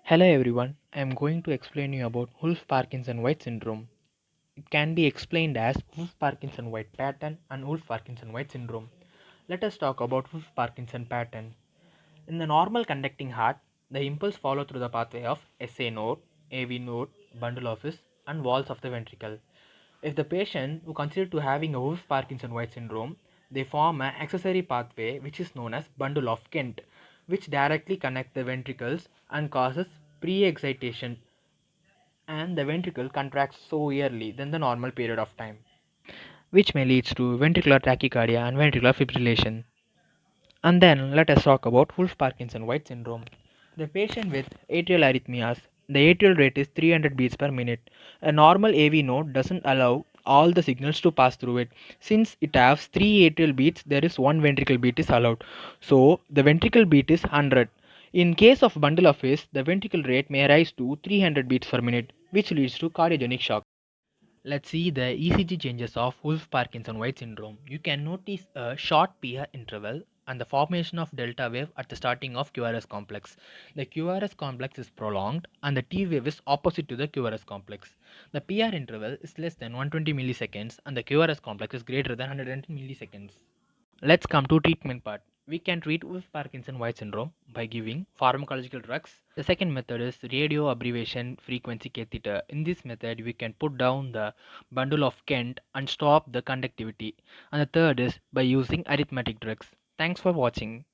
Hello everyone, I am going to explain you about Wolff-Parkinson-White syndrome. It can be explained as Wolff-Parkinson-White pattern and Wolff-Parkinson-White syndrome. Let us talk about Wolff-Parkinson pattern. In the normal conducting heart, the impulse follow through the pathway of SA node, AV node, bundle office and walls of the ventricle. If the patient who considered to having a Wolff-Parkinson-White syndrome, they form an accessory pathway which is known as bundle of Kent, which directly connect the ventricles and causes pre-excitation, and the ventricle contracts so early than the normal period of time, which may lead to ventricular tachycardia and ventricular fibrillation. And then let us talk about Wolff-Parkinson-White syndrome. The patient with atrial arrhythmias, the atrial rate is 300 beats per minute. A normal AV node doesn't allow all the signals to pass through it. Since it has 3 atrial beats, there is 1 ventricle beat is allowed. So the ventricle beat is 100. In case of bundle of his, the ventricle rate may rise to 300 beats per minute, which leads to cardiogenic shock. Let's see the ECG changes of Wolff-Parkinson-White syndrome. You can notice a short PR interval and the formation of delta wave at the starting of QRS complex. The QRS complex is prolonged and the T wave is opposite to the QRS complex. The PR interval is less than 120 milliseconds and the QRS complex is greater than 110 milliseconds. Let's come to treatment part. We can treat with Parkinson-White syndrome by giving pharmacological drugs. The second method is radio abbreviation frequency catheter. In this method, we can put down the bundle of Kent and stop the conductivity. And the third is by using arithmetic drugs. Thanks for watching.